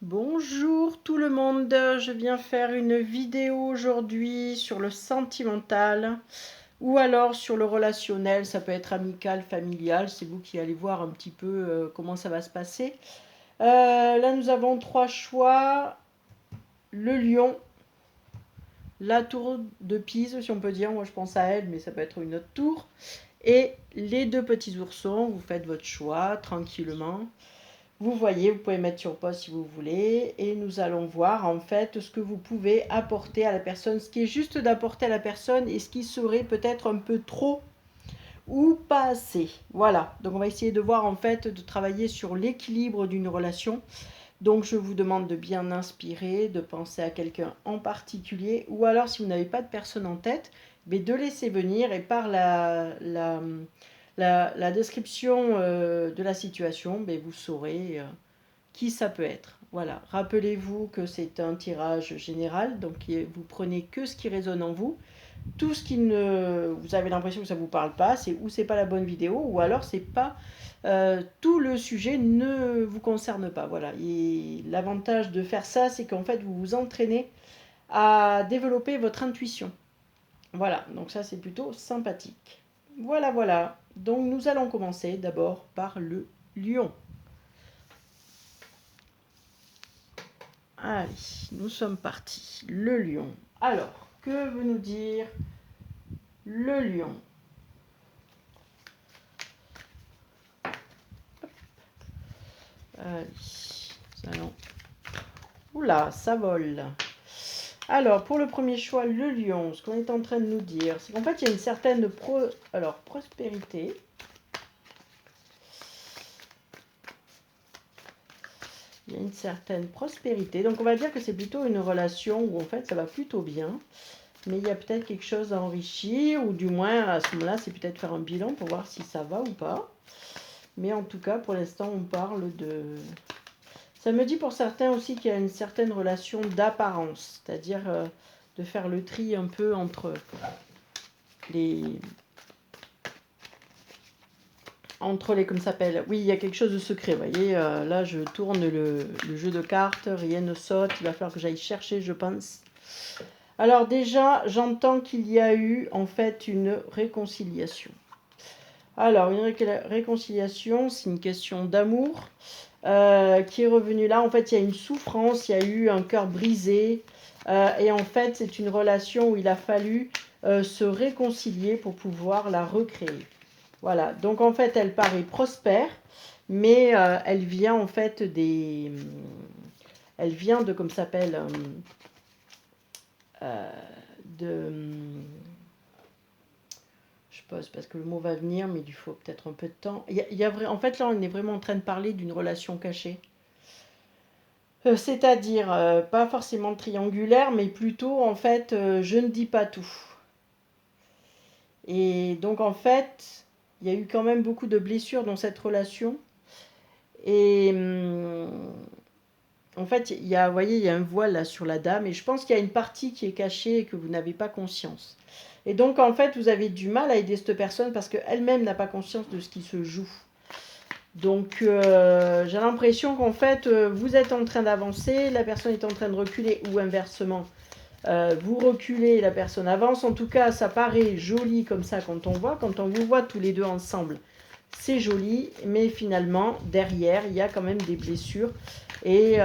Bonjour tout le monde, je viens faire une vidéo aujourd'hui sur le sentimental ou alors sur le relationnel, ça peut être amical, familial, c'est vous qui allez voir un petit peu comment ça va se passer. Là nous avons trois choix, le lion, la tour de Pise si on peut dire, moi je pense à elle mais ça peut être une autre tour, et les deux petits oursons, vous faites votre choix tranquillement. Vous voyez, vous pouvez mettre sur pause si vous voulez et nous allons voir en fait ce que vous pouvez apporter à la personne, ce qui est juste d'apporter à la personne et ce qui serait peut-être un peu trop ou pas assez. Voilà, donc on va essayer de voir en fait, de travailler sur l'équilibre d'une relation. Donc je vous demande de bien inspirer, de penser à quelqu'un en particulier ou alors si vous n'avez pas de personne en tête, mais de laisser venir et par la description de la situation, mais vous saurez qui ça peut être. Voilà, rappelez-vous que c'est un tirage général, donc vous prenez que ce qui résonne en vous. Tout ce qui ne, vous avez l'impression que ça ne vous parle pas, c'est ou c'est pas la bonne vidéo, ou alors c'est pas tout le sujet ne vous concerne pas. Voilà. Et l'avantage de faire ça, c'est qu'en fait vous vous entraînez à développer votre intuition. Voilà, donc ça c'est plutôt sympathique. Voilà, voilà. Donc nous allons commencer d'abord par le lion. Allez, nous sommes partis. Le lion. Alors, que veut nous dire le lion? Allez, nous allons... Oula, ça vole. Alors, pour le premier choix, le lion, ce qu'on est en train de nous dire, c'est qu'en fait, il y a une certaine prospérité. Il y a une certaine prospérité. Donc, on va dire que c'est plutôt une relation où, en fait, ça va plutôt bien. Mais il y a peut-être quelque chose à enrichir, ou du moins, à ce moment-là, c'est peut-être faire un bilan pour voir si ça va ou pas. Mais en tout cas, pour l'instant, on parle de... Ça me dit pour certains aussi qu'il y a une certaine relation d'apparence, c'est-à-dire de faire le tri un peu entre les... Comme ça s'appelle. Oui, il y a quelque chose de secret, vous voyez. Là, je tourne le jeu de cartes, rien ne saute. Il va falloir que j'aille chercher, je pense. Alors déjà, j'entends qu'il y a eu, en fait, une réconciliation. Alors, une réconciliation, c'est une question d'amour. Qui est revenu là. En fait, il y a une souffrance, il y a eu un cœur brisé. Et en fait, c'est une relation où il a fallu se réconcilier pour pouvoir la recréer. Voilà. Donc, en fait, elle paraît prospère, mais elle vient en fait des... Elle vient de, comme ça s'appelle, de... Je pose parce que le mot va venir, mais il faut peut-être un peu de temps. En fait, là, on est vraiment en train de parler d'une relation cachée. C'est-à-dire, pas forcément triangulaire, mais plutôt, en fait, je ne dis pas tout. Et donc, en fait, il y a eu quand même beaucoup de blessures dans cette relation. Et en fait, vous voyez, il y a un voile là sur la dame, et je pense qu'il y a une partie qui est cachée et que vous n'avez pas conscience. Et donc, en fait, vous avez du mal à aider cette personne parce qu'elle-même n'a pas conscience de ce qui se joue. Donc, j'ai l'impression qu'en fait, vous êtes en train d'avancer, la personne est en train de reculer, ou inversement, vous reculez, la personne avance. En tout cas, ça paraît joli comme ça quand on vous voit tous les deux ensemble. C'est joli, mais finalement, derrière, il y a quand même des blessures. Et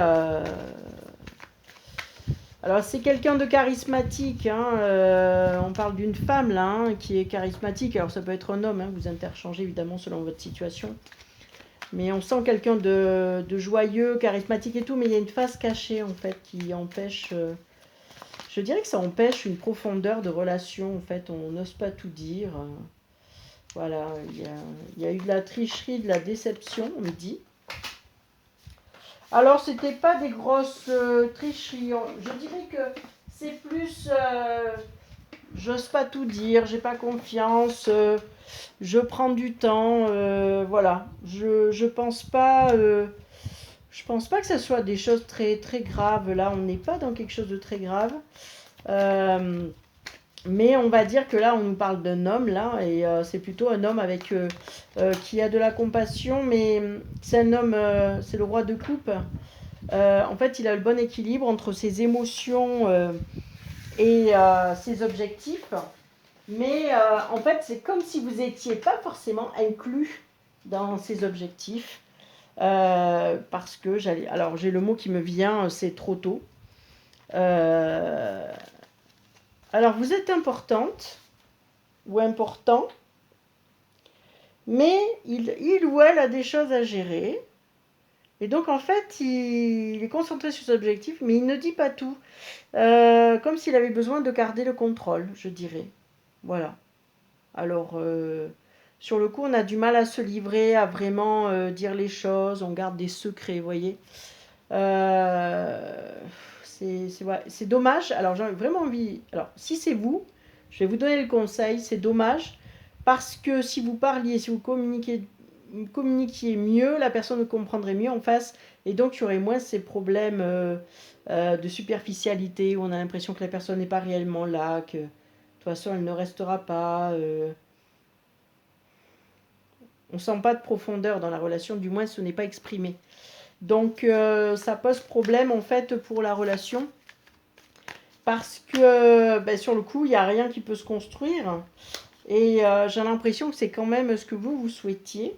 alors, c'est quelqu'un de charismatique. Hein, on parle d'une femme, là, hein, qui est charismatique. Alors, ça peut être un homme, hein, vous interchangez évidemment selon votre situation. Mais on sent quelqu'un de joyeux, charismatique et tout, mais il y a une face cachée, en fait, qui empêche... je dirais que ça empêche une profondeur de relation, en fait, on n'ose pas tout dire. Voilà, il y a eu de la tricherie, de la déception, on me dit. Alors, c'était pas des grosses tricheries. Je dirais que c'est plus... j'ose pas tout dire, j'ai pas confiance, je prends du temps, voilà. Je pense pas... je pense pas que ce soit des choses très, très graves. Là, on n'est pas dans quelque chose de très grave. Mais on va dire que là, on nous parle d'un homme, là, et c'est plutôt un homme avec qui a de la compassion, mais c'est un homme, c'est le roi de coupe. En fait, il a le bon équilibre entre ses émotions et ses objectifs. Mais en fait, c'est comme si vous n'étiez pas forcément inclus dans ses objectifs. Parce que j'allais... Alors, j'ai le mot qui me vient, c'est trop tôt. Alors, vous êtes importante ou important, mais il ou elle a des choses à gérer. Et donc, en fait, il est concentré sur ses objectifs, mais il ne dit pas tout. Comme s'il avait besoin de garder le contrôle, je dirais. Voilà. Alors, sur le coup, on a du mal à se livrer, à vraiment dire les choses. On garde des secrets, vous voyez. C'est dommage. Alors, j'ai vraiment envie... Alors, si c'est vous, je vais vous donner le conseil. C'est dommage parce que si vous parliez, si vous communiquiez mieux, la personne comprendrait mieux en face. Et donc, il y aurait moins ces problèmes de superficialité où on a l'impression que la personne n'est pas réellement là, que de toute façon, elle ne restera pas. On ne sent pas de profondeur dans la relation, du moins, ce n'est pas exprimé. Donc, ça pose problème, en fait, pour la relation. Parce que, ben, sur le coup, il n'y a rien qui peut se construire. Et j'ai l'impression que c'est quand même ce que vous souhaitiez,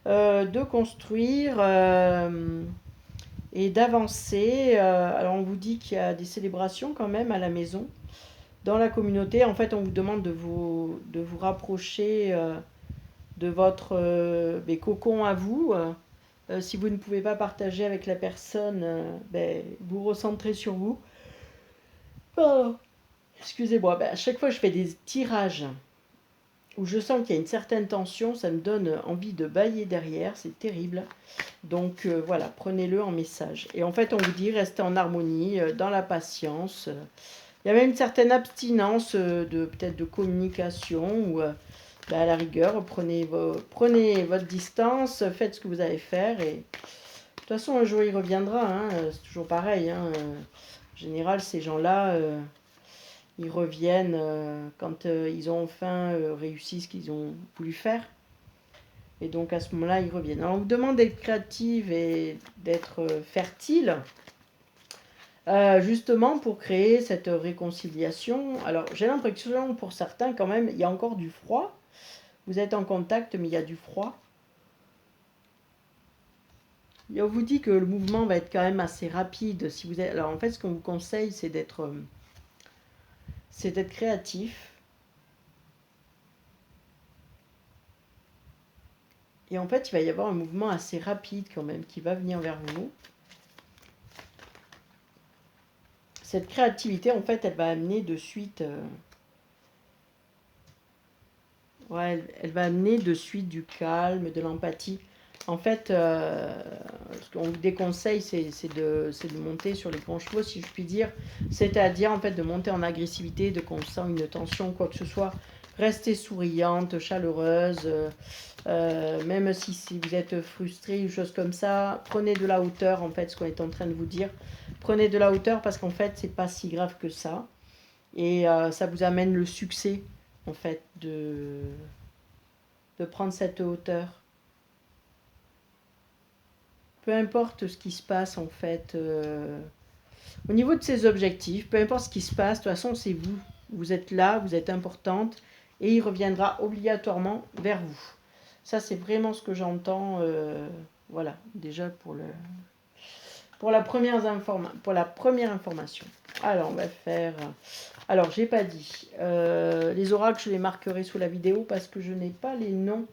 de construire et d'avancer. Alors, on vous dit qu'il y a des célébrations quand même à la maison. Dans la communauté, en fait, on vous demande de vous rapprocher de votre cocon à vous. Si vous ne pouvez pas partager avec la personne, vous recentrez sur vous. Oh, excusez-moi, à chaque fois que je fais des tirages où je sens qu'il y a une certaine tension, ça me donne envie de bâiller derrière, c'est terrible. Donc voilà, prenez-le en message. Et en fait, on vous dit, restez en harmonie, dans la patience. Il y a même une certaine abstinence peut-être de communication ou à la rigueur, prenez votre distance, faites ce que vous allez faire et de toute façon un jour il reviendra, hein, c'est toujours pareil. Hein, en général, ces gens-là, ils reviennent quand ils ont enfin réussi ce qu'ils ont voulu faire. Et donc à ce moment-là, ils reviennent. Alors on vous demande d'être créative et d'être fertile. Justement pour créer cette réconciliation. Alors j'ai l'impression pour certains quand même, il y a encore du froid. Vous êtes en contact mais il y a du froid. Et on vous dit que le mouvement va être quand même assez rapide. Si vous êtes... Alors en fait ce qu'on vous conseille c'est d'être créatif. Et en fait il va y avoir un mouvement assez rapide quand même qui va venir vers vous. Cette créativité en fait elle va amener de suite... elle va amener de suite du calme, de l'empathie. En fait, ce qu'on vous déconseille, c'est de monter sur les grands chevaux, si je puis dire. C'est-à-dire, en fait, de monter en agressivité, de qu'on sent une tension, quoi que ce soit. Restez souriante, chaleureuse. Même si vous êtes frustré, ou chose comme ça, prenez de la hauteur, en fait, ce qu'on est en train de vous dire. Prenez de la hauteur parce qu'en fait, c'est pas si grave que ça. Et ça vous amène le succès, en fait, de prendre cette hauteur. Peu importe ce qui se passe en fait, au niveau de ses objectifs, peu importe ce qui se passe, de toute façon c'est vous. Vous êtes là, vous êtes importante et il reviendra obligatoirement vers vous. Ça c'est vraiment ce que j'entends, voilà, déjà pour la première information. Alors on va faire... Alors j'ai pas dit, les oracles je les marquerai sous la vidéo parce que je n'ai pas les noms.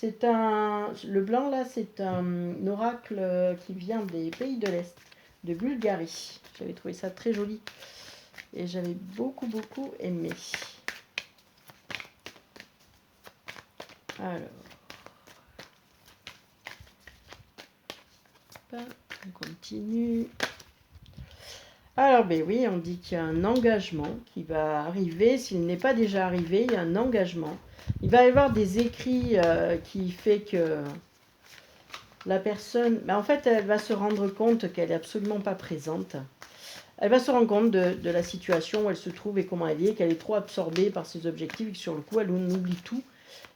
Le blanc là, c'est un oracle qui vient des pays de l'Est, de Bulgarie. J'avais trouvé ça très joli et j'avais beaucoup aimé. Alors, on continue. Alors, ben oui, on dit qu'il y a un engagement qui va arriver. S'il n'est pas déjà arrivé, il y a un engagement. Il va y avoir des écrits qui fait que la personne... en fait, elle va se rendre compte qu'elle n'est absolument pas présente. Elle va se rendre compte de la situation où elle se trouve et comment elle est, qu'elle est trop absorbée par ses objectifs et que sur le coup, elle oublie tout.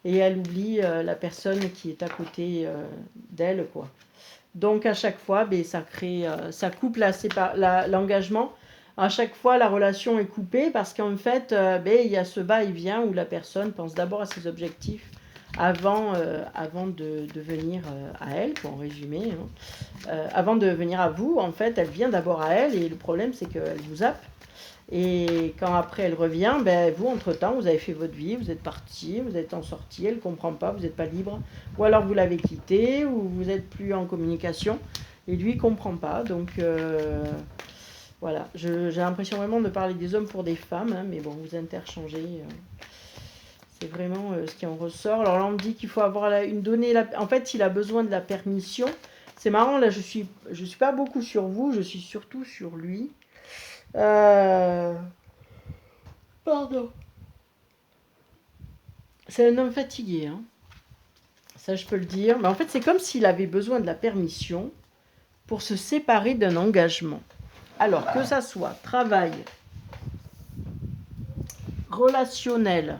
Et elle oublie la personne qui est à côté d'elle, quoi. Donc à chaque fois, ben, ça coupe l'engagement. À chaque fois, la relation est coupée parce qu'en fait, ben, il y a ce va-et-vient où la personne pense d'abord à ses objectifs avant de venir à elle, pour en résumer. Hein. Avant de venir à vous, en fait, elle vient d'abord à elle et le problème, c'est qu'elle vous zappe. Et quand après elle revient, ben, vous, entre-temps, vous avez fait votre vie, vous êtes parti, vous êtes en sortie, elle ne comprend pas, vous n'êtes pas libre. Ou alors vous l'avez quitté, ou vous n'êtes plus en communication, et lui, il ne comprend pas. Donc, voilà. J'ai l'impression vraiment de parler des hommes pour des femmes, hein, mais bon, vous interchangez. C'est vraiment ce qui en ressort. Alors là, on me dit qu'il faut avoir une donnée. En fait, il a besoin de la permission. C'est marrant, là, je suis pas beaucoup sur vous, je suis surtout sur lui. Pardon. C'est un homme fatigué, hein. Ça, je peux le dire. Mais en fait, c'est comme s'il avait besoin de la permission pour se séparer d'un engagement. Alors, que ça soit travail, relationnel,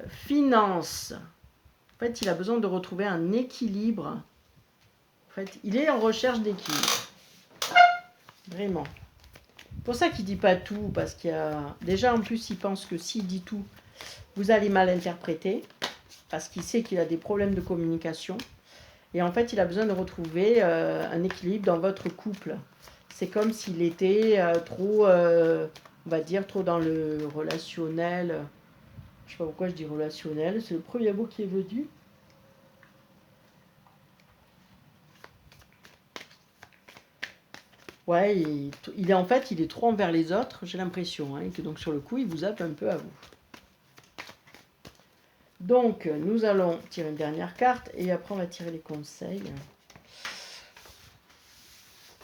finance. En fait, il a besoin de retrouver un équilibre. En fait, il est en recherche d'équilibre. Vraiment. C'est pour ça qu'il ne dit pas tout, parce qu'il y a... Déjà, en plus, il pense que s'il dit tout, vous allez mal interpréter, parce qu'il sait qu'il a des problèmes de communication. Et en fait, il a besoin de retrouver un équilibre dans votre couple. C'est comme s'il était trop, on va dire, trop dans le relationnel. Je ne sais pas pourquoi je dis relationnel, c'est le premier mot qui est venu. Ouais, il est en fait, il est trop envers les autres, j'ai l'impression, hein, et que donc sur le coup, il vous zappe un peu à vous. Donc, nous allons tirer une dernière carte, et après, on va tirer les conseils.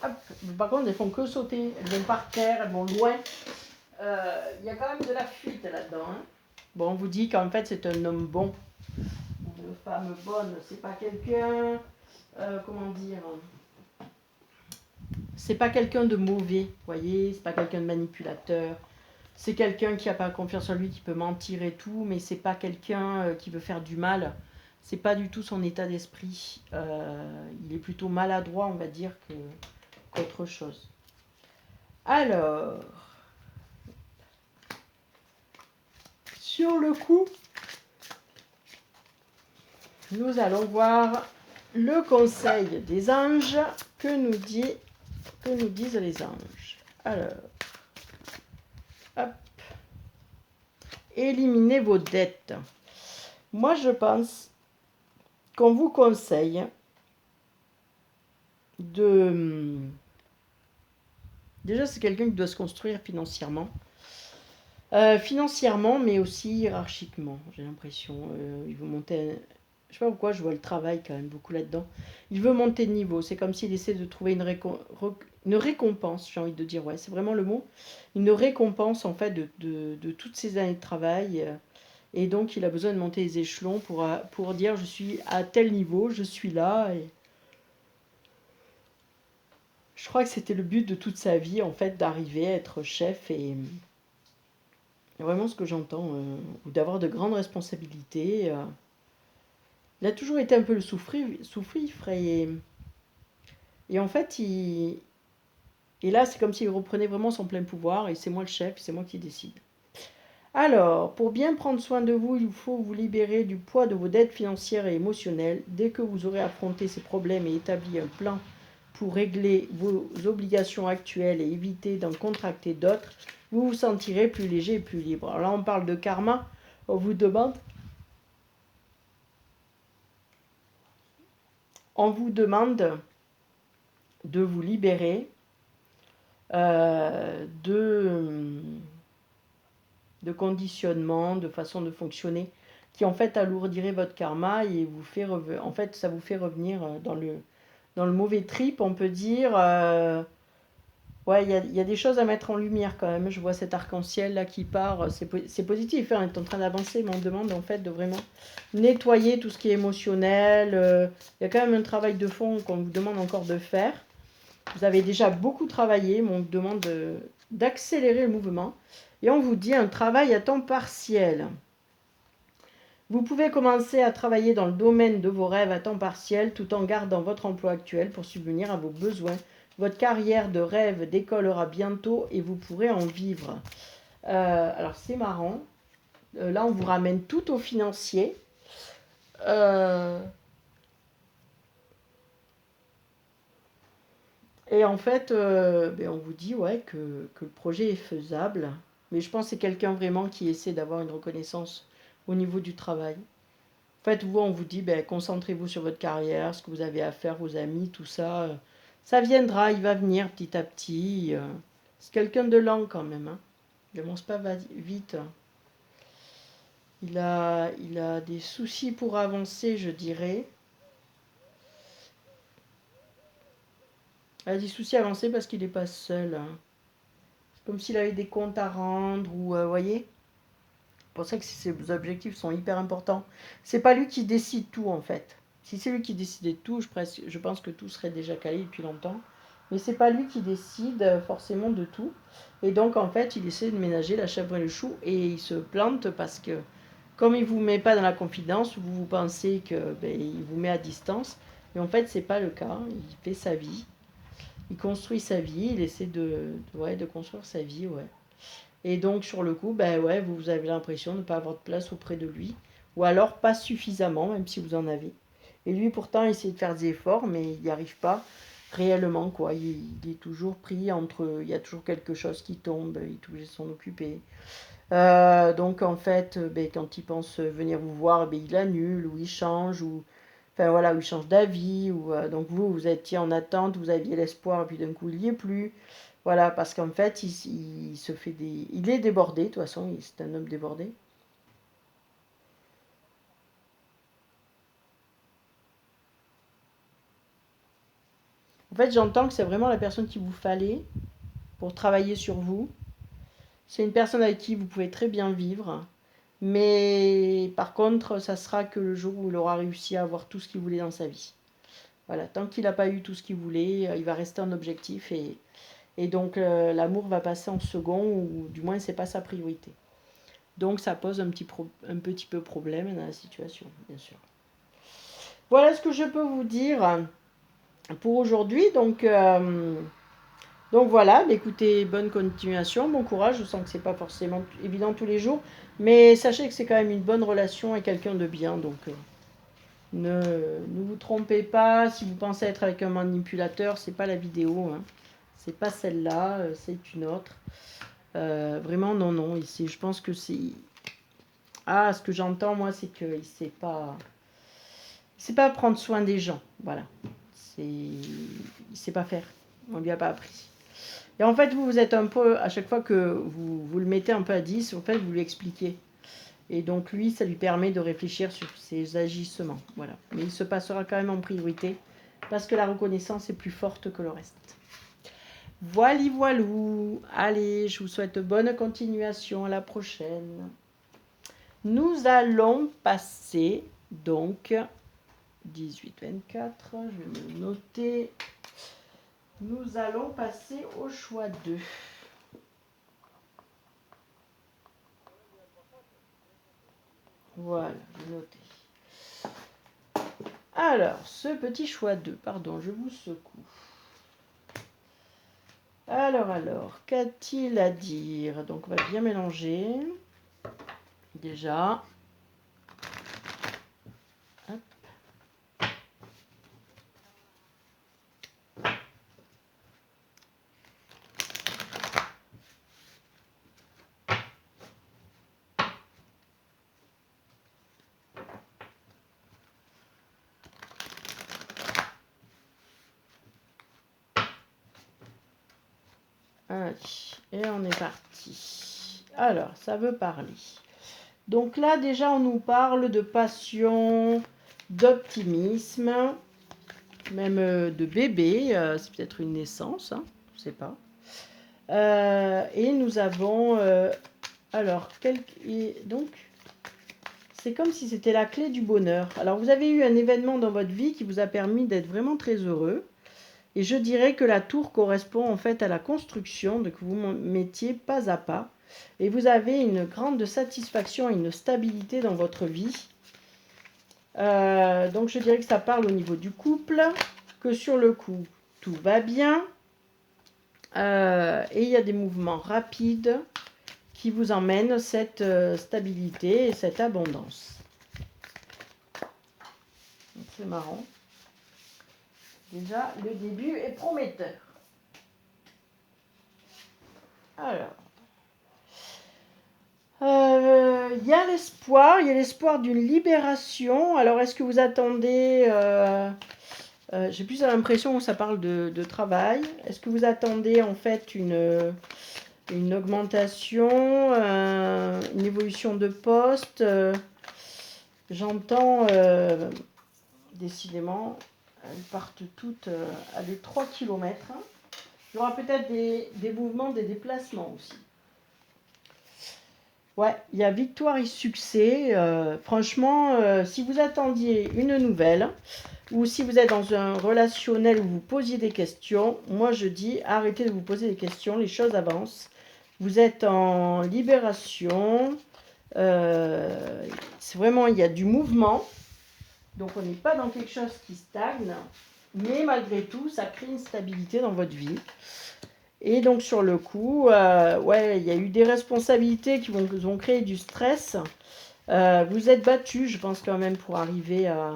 Hop. Par contre, elles font que sauter, elles vont par terre, elles vont loin. Il y a quand même de la fuite là-dedans. Hein. Bon, on vous dit qu'en fait, c'est un homme bon, une femme bonne, c'est pas quelqu'un, comment dire... C'est pas quelqu'un de mauvais, vous voyez, c'est pas quelqu'un de manipulateur. C'est quelqu'un qui n'a pas confiance en lui, qui peut mentir et tout, mais c'est pas quelqu'un qui veut faire du mal. C'est pas du tout son état d'esprit. Il est plutôt maladroit, on va dire, qu'autre chose. Alors, sur le coup, nous allons voir le conseil des anges que nous disent les anges. Alors, hop. Éliminez vos dettes. Moi, je pense qu'on vous conseille de... Déjà, c'est quelqu'un qui doit se construire financièrement. Financièrement, mais aussi hiérarchiquement, j'ai l'impression. Il veut monter... Je sais pas pourquoi, je vois le travail quand même beaucoup là-dedans. Il veut monter de niveau. C'est comme s'il essaie de trouver une récompense, j'ai envie de dire. Ouais, c'est vraiment le mot. Une récompense, en fait, de toutes ces années de travail. Et donc, il a besoin de monter les échelons pour dire je suis à tel niveau, je suis là. Et je crois que c'était le but de toute sa vie, en fait, d'arriver à être chef et vraiment ce que j'entends, ou d'avoir de grandes responsabilités. Il a toujours été un peu le souffrifre et en fait, et là, c'est comme s'il reprenait vraiment son plein pouvoir et c'est moi le chef, c'est moi qui décide. Alors, pour bien prendre soin de vous, il faut vous libérer du poids de vos dettes financières et émotionnelles. Dès que vous aurez affronté ces problèmes et établi un plan pour régler vos obligations actuelles et éviter d'en contracter d'autres, vous vous sentirez plus léger et plus libre. Alors là, on parle de karma. On vous demande de vous libérer de conditionnement, de façon de fonctionner qui en fait alourdirait votre karma et vous fait en fait ça vous fait revenir dans le mauvais trip, on peut dire. Ouais, il y a des choses à mettre en lumière quand même. Je vois cet arc-en-ciel là qui part, c'est positif, hein, on est en train d'avancer, mais on demande en fait de vraiment nettoyer tout ce qui est émotionnel. Il y a quand même un travail de fond qu'on vous demande encore de faire. Vous avez déjà beaucoup travaillé, mais on vous demande d'accélérer le mouvement. Et on vous dit un travail à temps partiel. Vous pouvez commencer à travailler dans le domaine de vos rêves à temps partiel tout en gardant votre emploi actuel pour subvenir à vos besoins. Votre carrière de rêve décollera bientôt et vous pourrez en vivre. Alors c'est marrant. Là, on vous ramène tout au financier. Et en fait, on vous dit ouais, que le projet est faisable. Mais je pense que c'est quelqu'un vraiment qui essaie d'avoir une reconnaissance au niveau du travail. En fait, vous, on vous dit, concentrez-vous sur votre carrière, ce que vous avez à faire, vos amis, tout ça. Ça viendra, il va venir petit à petit. C'est quelqu'un de lent quand même. Hein. Il avance pas vite. Il a des soucis pour avancer, je dirais. Il a des soucis à avancer parce qu'il n'est pas seul. Hein. C'est comme s'il avait des comptes à rendre ou, voyez. C'est pour ça que ses objectifs sont hyper importants. C'est pas lui qui décide tout en fait. Si c'est lui qui décidait de tout, je pense que tout serait déjà calé depuis longtemps. Mais c'est pas lui qui décide forcément de tout. Et donc en fait, il essaie de ménager la chèvre et le chou et il se plante parce que comme il vous met pas dans la confidence, vous pensez que il vous met à distance. Mais en fait, c'est pas le cas. Il fait sa vie, il construit sa vie, il essaie de construire sa vie, ouais. Et donc, sur le coup, vous avez l'impression de ne pas avoir de place auprès de lui. Ou alors pas suffisamment, même si vous en avez. Et lui, pourtant, il essaie de faire des efforts, mais il n'y arrive pas réellement, quoi. Il est toujours pris entre... Il y a toujours quelque chose qui tombe, il est obligé de s'en occuper. Donc, en fait, quand il pense venir vous voir, il annule, ou il change, ou... Enfin, voilà, ou il change d'avis, ou... donc, vous étiez en attente, vous aviez l'espoir, et puis d'un coup, il n'y est plus. Voilà, parce qu'en fait, il se fait des... Il est débordé, de toute façon, c'est un homme débordé. En fait, j'entends que c'est vraiment la personne qu'il vous fallait pour travailler sur vous. C'est une personne avec qui vous pouvez très bien vivre. Mais par contre, ça sera que le jour où il aura réussi à avoir tout ce qu'il voulait dans sa vie. Voilà, tant qu'il n'a pas eu tout ce qu'il voulait, il va rester un objectif et donc l'amour va passer en second ou du moins c'est pas sa priorité. Donc ça pose un petit peu problème dans la situation, bien sûr. Voilà ce que je peux vous dire pour aujourd'hui. Donc voilà, écoutez, bonne continuation, bon courage. Je sens que c'est pas forcément évident tous les jours, mais sachez que c'est quand même une bonne relation et quelqu'un de bien. Donc ne vous trompez pas. Si vous pensez être avec un manipulateur, c'est pas la vidéo, hein. C'est pas celle-là, c'est une autre. Vraiment, non, non. Ici, je pense que c'est. Ah, ce que j'entends moi, c'est qu'il sait pas. C'est pas prendre soin des gens, voilà. Il sait pas faire. On lui a pas appris. Et en fait, vous êtes un peu, à chaque fois que vous le mettez un peu à 10, en fait, vous lui expliquez. Et donc, lui, ça lui permet de réfléchir sur ses agissements. Voilà. Mais il se passera quand même en priorité, parce que la reconnaissance est plus forte que le reste. Voili voilou. Allez, je vous souhaite bonne continuation. À la prochaine. Nous allons passer, donc, 18-24, je vais me noter. Nous allons passer au choix 2. Voilà, j'ai noté. Alors, ce petit choix 2, pardon, je vous secoue. Alors, qu'a-t-il à dire? Donc, on va bien mélanger. Déjà. Hop. Allez, et on est parti. Alors, ça veut parler. Donc là, déjà, on nous parle de passion, d'optimisme, même de bébé. C'est peut-être une naissance, hein, je ne sais pas. Et nous avons... alors, donc, c'est comme si c'était la clé du bonheur. Alors, vous avez eu un événement dans votre vie qui vous a permis d'être vraiment très heureux. Et je dirais que la tour correspond en fait à la construction, que vous mettiez pas à pas. Et vous avez une grande satisfaction et une stabilité dans votre vie. Donc je dirais que ça parle au niveau du couple, que sur le coup, tout va bien. Et il y a des mouvements rapides qui vous emmènent cette stabilité et cette abondance. C'est marrant. Déjà, le début est prometteur. Alors, il y a l'espoir d'une libération. Alors, est-ce que vous attendez j'ai plus l'impression que ça parle de travail. Est-ce que vous attendez en fait une augmentation, une évolution de poste J'entends décidément, elles partent toutes à des 3 km. Il y aura peut-être des mouvements, des déplacements aussi. Ouais, il y a victoire et succès. Franchement, si vous attendiez une nouvelle, ou si vous êtes dans un relationnel où vous posiez des questions, moi je dis arrêtez de vous poser des questions, les choses avancent. Vous êtes en libération. C'est vraiment, il y a du mouvement. Donc on n'est pas dans quelque chose qui stagne. Mais malgré tout, ça crée une stabilité dans votre vie. Et donc sur le coup, ouais, il y a eu des responsabilités qui vont créer du stress. Vous êtes battu, je pense quand même, pour arriver à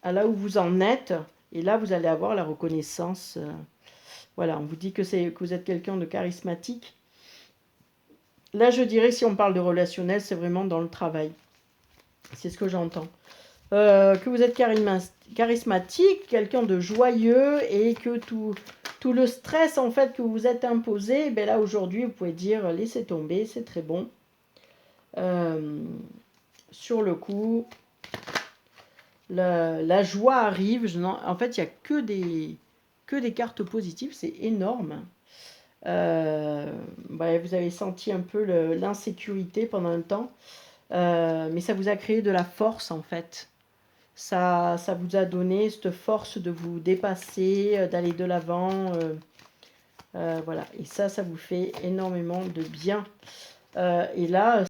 là où vous en êtes. Et là, vous allez avoir la reconnaissance. Voilà, on vous dit que vous êtes quelqu'un de charismatique. Là, je dirais, si on parle de relationnel, c'est vraiment dans le travail. C'est ce que j'entends. Que vous êtes charismatique, quelqu'un de joyeux et que tout le stress en fait que vous vous êtes imposé, ben là aujourd'hui vous pouvez dire laissez tomber, c'est très bon. Sur le coup, la joie arrive. En fait, il n'y a que des cartes positives, c'est énorme. Vous avez senti un peu l'insécurité pendant un temps, mais ça vous a créé de la force en fait. Ça vous a donné cette force de vous dépasser, d'aller de l'avant. Voilà, et ça vous fait énormément de bien. Et là,